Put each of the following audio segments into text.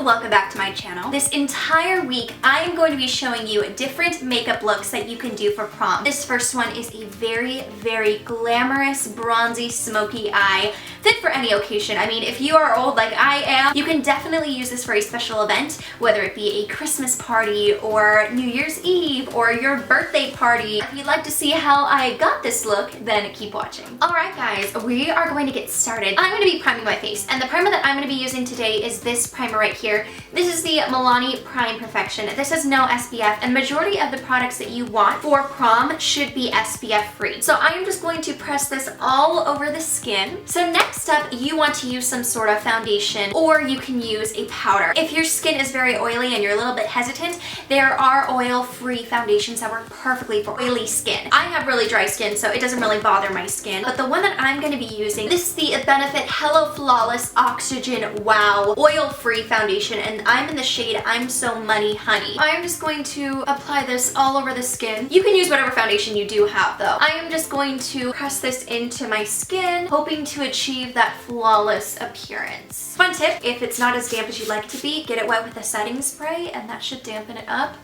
welcome back to my channel. This entire week I am going to be showing you different makeup looks that you can do for prom. This first one is a very glamorous, bronzy, smoky eye, fit for any occasion. I mean, if you are old like I am, you can definitely use this for a special event, whether it be a Christmas party or New Year's Eve or your birthday party. If you'd like to see how I got this look, then keep watching. Alright guys, we are going to get started. I'm going to be priming my face, and the primer that I'm going to be using today is this primer right here. This is the Milani Prime Perfection. This has no SPF, and majority of the products that you want for prom should be SPF free. So I am just going to press this all over the skin. So next up, you want to use some sort of foundation, or you can use a powder. If your skin is very oily and you're a little bit hesitant, there are oil-free foundations that work perfectly for oily skin. I have really dry skin, so it doesn't really bother my skin. But the one that I'm going to be using, this is the Benefit Hello Flawless Oxygen Wow Oil-Free Foundation, and I'm in the shade I'm So Money Honey. I'm just going to apply this all over the skin. You can use whatever foundation you do have though. I am just going to press this into my skin, hoping to achieve that flawless appearance. Fun tip, if it's not as damp as you'd like it to be, get it wet with a setting spray and that should dampen it up.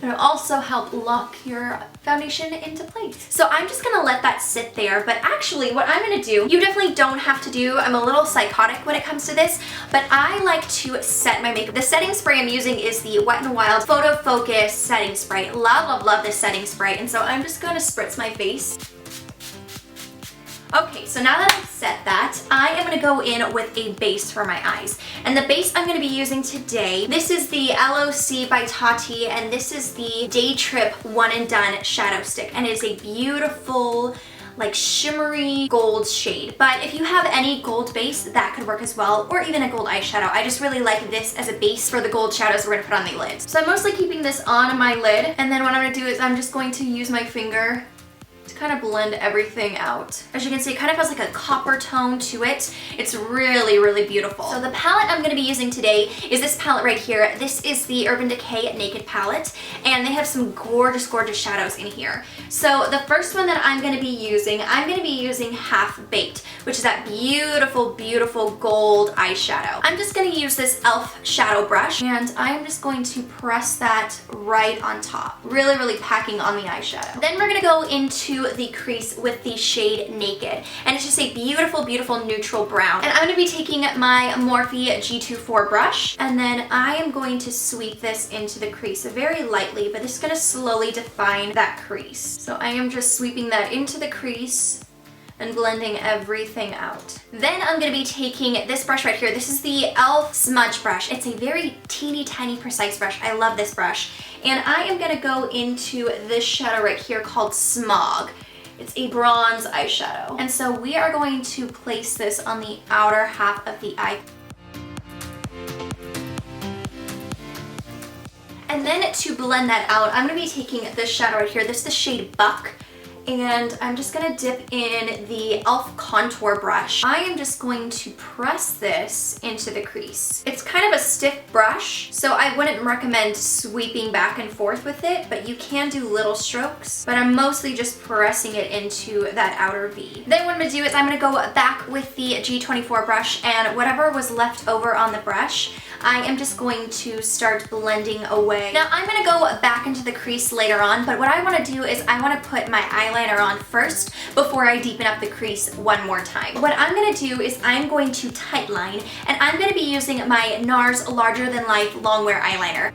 It'll also help lock your foundation into place. So I'm just gonna let that sit there, but actually what I'm gonna do, you definitely don't have to do, I'm a little psychotic when it comes to this, but I like to set my makeup. The setting spray I'm using is the Wet n Wild Photo Focus setting spray. Love this setting spray, and so I'm just gonna spritz my face. Okay, so now that I've set that, I am going to go in with a base for my eyes. And the base I'm going to be using today, this is the LOC by Tati, and this is the Day Trip One and Done Shadow Stick. And it is a beautiful, like shimmery gold shade. But if you have any gold base, that could work as well, or even a gold eyeshadow. I just really like this as a base for the gold shadows we're going to put on the lids. So I'm mostly keeping this on my lid, and then what I'm going to do is I'm just going to use my finger to kind of blend everything out. As you can see, it kind of has like a copper tone to it. It's really beautiful. So the palette I'm going to be using today is this palette right here. This is the Urban Decay Naked palette, and they have some gorgeous shadows in here. So the first one that I'm going to be using, Half Baked, which is that beautiful gold eyeshadow. I'm just going to use this e.l.f. shadow brush, and I'm just going to press that right on top. Really packing on the eyeshadow. Then we're going to go into the crease with the shade Naked, and it's just a beautiful neutral brown. And I'm going to be taking my Morphe G24 brush, and then I am going to sweep this into the crease very lightly, but this is going to slowly define that crease. So I am just sweeping that into the crease and blending everything out. Then I'm going to be taking this brush right here. This is the e.l.f. Smudge Brush. It's a very teeny tiny precise brush. I love this brush. And I am going to go into this shadow right here called Smog. It's a bronze eyeshadow. And so we are going to place this on the outer half of the eye. And then to blend that out, I'm going to be taking this shadow right here. This is the shade Buck. And I'm just gonna dip in the e.l.f. contour brush. I am just going to press this into the crease. It's kind of a stiff brush, so I wouldn't recommend sweeping back and forth with it, but you can do little strokes. But I'm mostly just pressing it into that outer V. Then what I'm gonna do is I'm gonna go back with the G24 brush, and whatever was left over on the brush, I am just going to start blending away. Now I'm gonna go back into the crease later on, but what I wanna do is I wanna put my eyeliner on first before I deepen up the crease one more time. What I'm gonna do is I'm going to tightline, and I'm gonna be using my Nars Larger Than Life Longwear Eyeliner.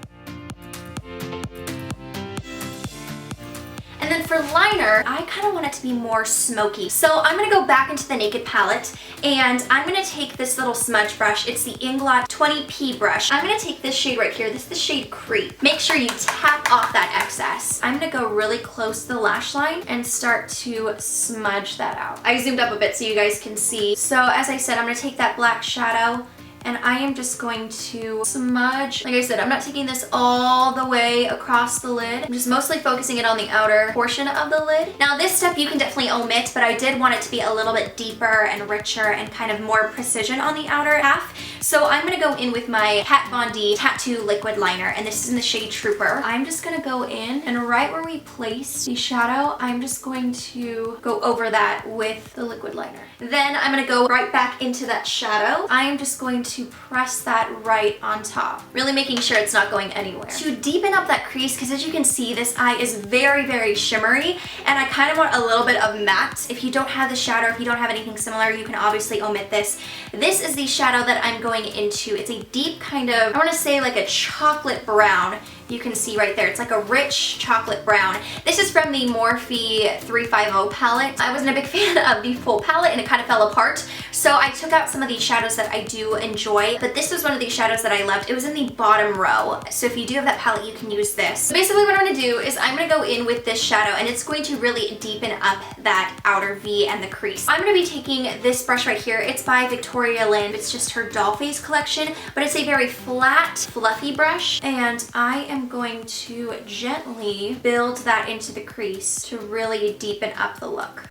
And then for liner, I kind of want it to be more smoky. So I'm going to go back into the Naked palette, and I'm going to take this little smudge brush. It's the Inglot 20P brush. I'm going to take this shade right here. This is the shade Creep. Make sure you tap off that excess. I'm going to go really close to the lash line and start to smudge that out. I zoomed up a bit so you guys can see. So as I said, I'm going to take that black shadow, and I am just going to smudge. Like I said, I'm not taking this all the way across the lid. I'm just mostly focusing it on the outer portion of the lid. Now this step you can definitely omit, but I did want it to be a little bit deeper and richer and kind of more precision on the outer half. So I'm gonna go in with my Kat Von D Tattoo Liquid Liner, and this is in the shade Trooper. I'm just gonna go in, and right where we placed the shadow, I'm just going to go over that with the liquid liner. Then I'm gonna go right back into that shadow. I am just going to press that right on top, really making sure it's not going anywhere. To deepen up that crease, because as you can see, this eye is very, very shimmery, and I kind of want a little bit of matte. If you don't have the shadow, if you don't have anything similar, you can obviously omit this. This is the shadow that I'm going into. It's a deep kind of, I want to say like a chocolate brown. You can see right there, it's like a rich chocolate brown. This is from the Morphe 350 palette. I wasn't a big fan of the full palette and it kind of fell apart. So I took out some of these shadows that I do enjoy, but this was one of these shadows that I loved. It was in the bottom row. So if you do have that palette, you can use this. So basically what I'm gonna do is I'm gonna go in with this shadow and it's going to really deepen up that outer V and the crease. I'm gonna be taking this brush right here. It's by Victoria Lynn. It's just her doll face collection, but it's a very flat, fluffy brush. And I am going to gently build that into the crease to really deepen up the look.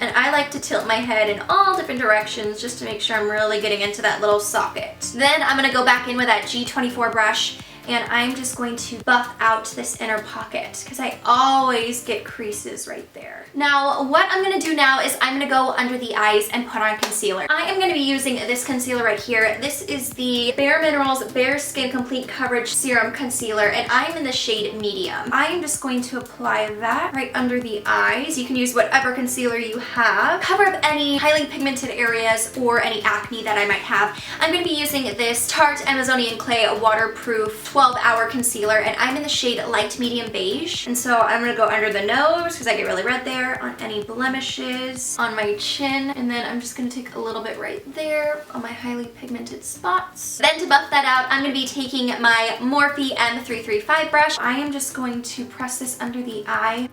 And I like to tilt my head in all different directions just to make sure I'm really getting into that little socket. Then I'm gonna go back in with that G24 brush and I'm just going to buff out this inner pocket because I always get creases right there. Now, what I'm gonna do now is I'm gonna go under the eyes and put on concealer. I am gonna be using this concealer right here. This is the BareMinerals Bareskin Complete Coverage Serum Concealer, and I'm in the shade medium. I am just going to apply that right under the eyes. You can use whatever concealer you have. Cover up any highly pigmented areas or any acne that I might have. I'm gonna be using this Tarte Amazonian Clay Waterproof 12-hour concealer, and I'm in the shade light medium beige. And so I'm gonna go under the nose because I get really red there, on any blemishes, on my chin, and then I'm just gonna take a little bit right there on my highly pigmented spots. Then to buff that out, I'm gonna be taking my Morphe M335 brush. I am just going to press this under the eye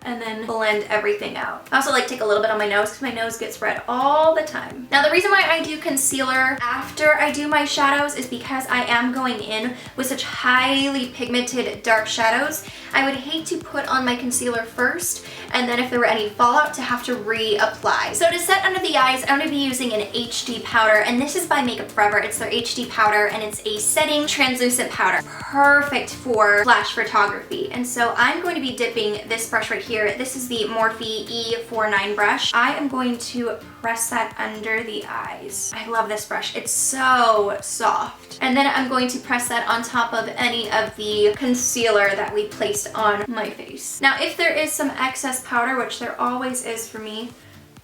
and then blend everything out. I also like take a little bit on my nose because my nose gets red all the time. Now the reason why I do concealer after I do my shadows is because I am going in with such highly pigmented dark shadows. I would hate to put on my concealer first and then if there were any fallout to have to reapply. So to set under the eyes, I'm gonna be using an HD powder, and this is by Makeup Forever. It's their HD powder and it's a setting translucent powder. Perfect for flash photography. And so I'm going to be dipping this brush right here. This is the Morphe E49 brush. I am going to press that under the eyes. I love this brush. It's so soft. And then I'm going to press that on top of any of the concealer that we placed on my face. Now, if there is some excess powder, which there always is for me,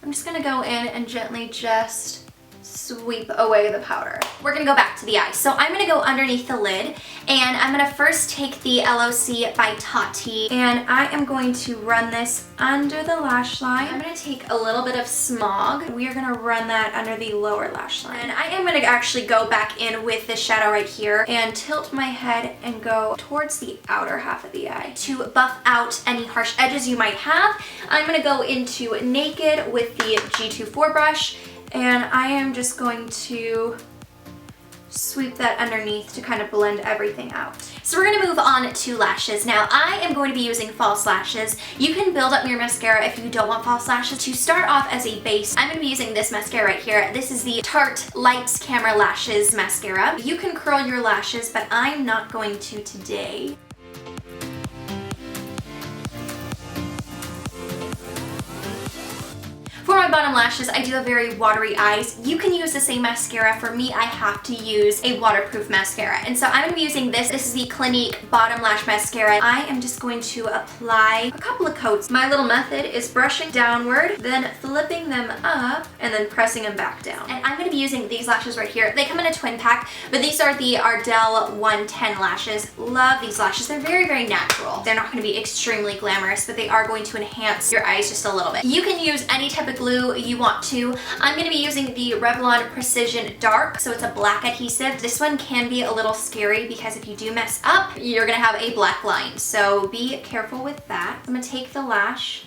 I'm just gonna go in and gently just sweep away the powder. We're gonna go back to the eye. So I'm gonna go underneath the lid and I'm gonna first take the LOC by Tati and I am going to run this under the lash line. I'm gonna take a little bit of Smog. We are gonna run that under the lower lash line. And I am gonna actually go back in with this shadow right here and tilt my head and go towards the outer half of the eye. To buff out any harsh edges you might have, I'm gonna go into Naked with the G24 brush, and I am just going to sweep that underneath to kind of blend everything out. So we're gonna move on to lashes. Now I am going to be using false lashes. You can build up your mascara if you don't want false lashes. To start off as a base, I'm gonna be using this mascara right here. This is the Tarte Lights Camera Lashes mascara. You can curl your lashes, but I'm not going to today. For my bottom lashes, I do have very watery eyes. You can use the same mascara. For me, I have to use a waterproof mascara. And so I'm gonna be using this. This is the Clinique Bottom Lash Mascara. I am just going to apply a couple of coats. My little method is brushing downward, then flipping them up, and then pressing them back down. And I'm gonna be using these lashes right here. They come in a twin pack, but these are the Ardell 110 lashes. Love these lashes. They're very, very natural. They're not gonna be extremely glamorous, but they are going to enhance your eyes just a little bit. You can use any type of glue you want to. I'm going to be using the Revlon Precision Dark, so it's a black adhesive. This one can be a little scary because if you do mess up, you're going to have a black line, so be careful with that. I'm going to take the lash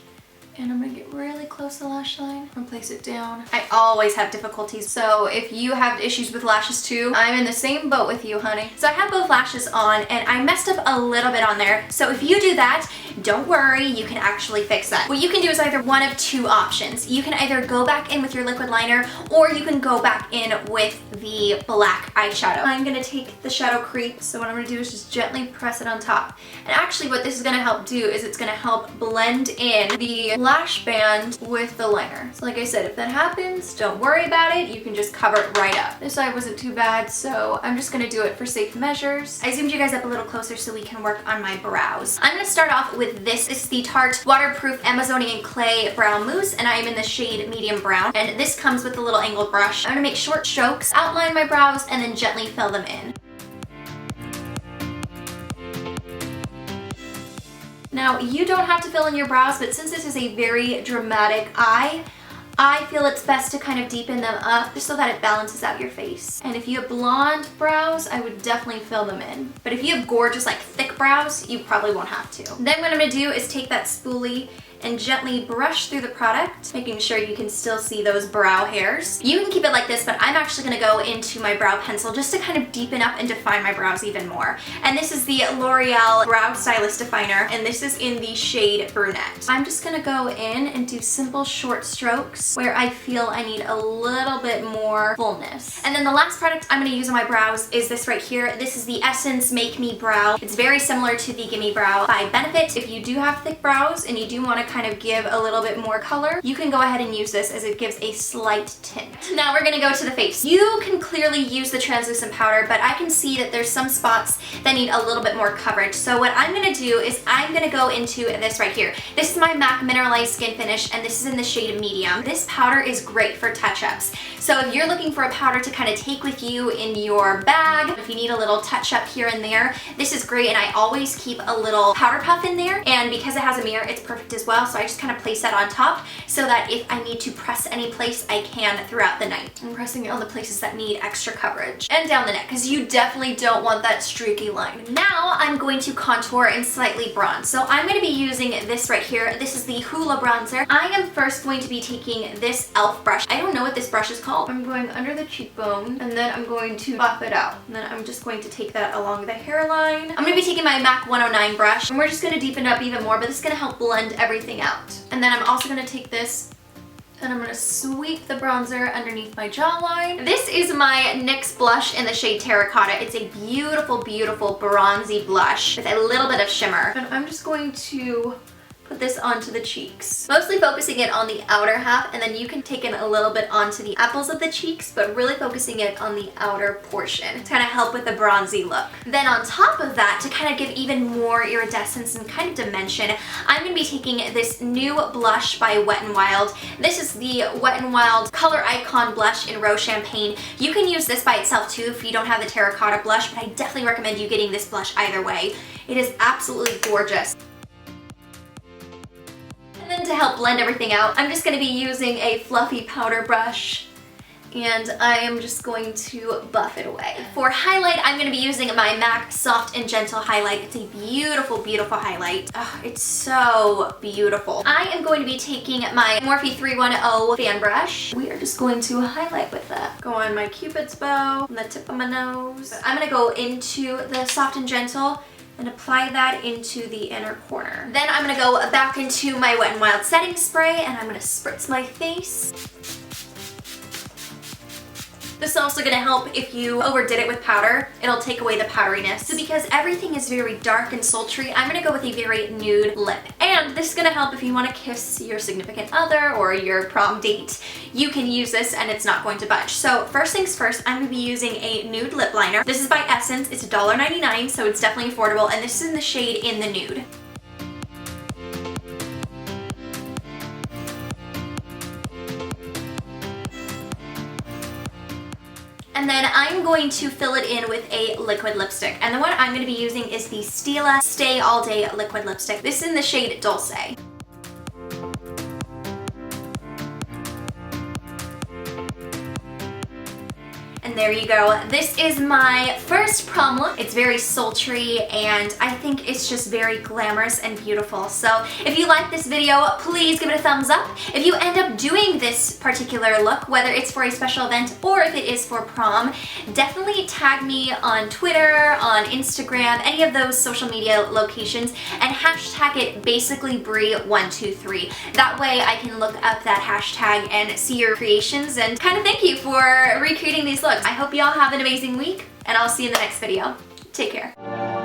And I'm gonna get really close to the lash line and place it down. I always have difficulties, so if you have issues with lashes too, I'm in the same boat with you, honey. So I have both lashes on and I messed up a little bit on there. So if you do that, don't worry, you can actually fix that. What you can do is either one of two options. You can either go back in with your liquid liner or you can go back in with the black eyeshadow. I'm gonna take the shadow crease, so what I'm gonna do is just gently press it on top. And actually what this is gonna help do is it's gonna help blend in the lash band with the liner. So like I said, if that happens, don't worry about it. You can just cover it right up. This side wasn't too bad, so I'm just gonna do it for safe measures. I zoomed you guys up a little closer so we can work on my brows. I'm gonna start off with this. This is the Tarte Waterproof Amazonian Clay Brow Mousse, and I am in the shade medium brown. And this comes with a little angled brush. I'm gonna make short strokes, outline my brows, and then gently fill them in. Now, you don't have to fill in your brows, but since this is a very dramatic eye, I feel it's best to kind of deepen them up just so that it balances out your face. And if you have blonde brows, I would definitely fill them in. But if you have gorgeous, like thick brows, you probably won't have to. Then what I'm gonna do is take that spoolie and gently brush through the product, making sure you can still see those brow hairs. You can keep it like this, but I'm actually gonna go into my brow pencil just to kind of deepen up and define my brows even more. And this is the L'Oreal Brow Stylist Definer, and this is in the shade Brunette. I'm just gonna go in and do simple short strokes where I feel I need a little bit more fullness. And then the last product I'm gonna use on my brows is this right here. This is the Essence Make Me Brow. It's very similar to the Gimme Brow by Benefit. If you do have thick brows and you do wanna kind of give a little bit more color, you can go ahead and use this as it gives a slight tint. Now we're gonna go to the face. You can clearly use the translucent powder, but I can see that there's some spots that need a little bit more coverage. So what I'm gonna do is I'm gonna go into this right here. This is my MAC Mineralized Skin Finish, and this is in the shade Medium. This powder is great for touch-ups. So if you're looking for a powder to kind of take with you in your bag, if you need a little touch-up here and there, this is great, and I always keep a little powder puff in there, and because it has a mirror, it's perfect as well. So I just kind of place that on top so that if I need to press any place, I can throughout the night. I'm pressing it on the places that need extra coverage and down the neck because you definitely don't want that streaky line. Now I'm going to contour and slightly bronze. So I'm going to be using this right here. This is the Hoola bronzer. I am first going to be taking this e.l.f. brush. I don't know what this brush is called. I'm going under the cheekbone and then I'm going to buff it out. And then I'm just going to take that along the hairline. I'm going to be taking my MAC 109 brush and we're just going to deepen up even more, but this is going to help blend everything out. And then I'm also going to take this and I'm going to sweep the bronzer underneath my jawline. This is my NYX blush in the shade Terracotta. It's a beautiful, beautiful bronzy blush with a little bit of shimmer. And I'm just going to put this onto the cheeks. Mostly focusing it on the outer half, and then you can take it a little bit onto the apples of the cheeks, but really focusing it on the outer portion to kind of help with the bronzy look. Then on top of that, to kind of give even more iridescence and kind of dimension, I'm going to be taking this new blush by Wet n Wild. This is the Wet n Wild Color Icon blush in Rose Champagne. You can use this by itself too if you don't have the terracotta blush, but I definitely recommend you getting this blush either way. It is absolutely gorgeous. And then to help blend everything out, I'm just going to be using a fluffy powder brush and I am just going to buff it away. For highlight, I'm going to be using my MAC Soft and Gentle Highlight. It's a beautiful, beautiful highlight. Oh, it's so beautiful. I am going to be taking my Morphe 310 fan brush. We are just going to highlight with that. Go on my Cupid's bow, on the tip of my nose. I'm going to go into the Soft and Gentle and apply that into the inner corner. Then I'm gonna go back into my Wet n Wild setting spray and I'm gonna spritz my face. This is also gonna help if you overdid it with powder. It'll take away the powderiness. So because everything is very dark and sultry, I'm gonna go with a very nude lip. And this is gonna help if you wanna kiss your significant other or your prom date. You can use this and it's not going to budge. So first things first, I'm gonna be using a nude lip liner. This is by Essence. It's $1.99, so it's definitely affordable. And this is in the shade In the Nude. And then I'm going to fill it in with a liquid lipstick. And the one I'm going to be using is the Stila Stay All Day liquid lipstick. This is in the shade Dulce. And And there you go. This is my first prom look. It's very sultry and I think it's just very glamorous and beautiful. So if you like this video, please give it a thumbs up. If you end up doing this particular look, whether it's for a special event or if it is for prom, definitely tag me on Twitter, on Instagram, any of those social media locations, and hashtag it basically Brie123. That way I can look up that hashtag and see your creations and kind of thank you for recreating these looks. I hope you all have an amazing week and I'll see you in the next video. Take care.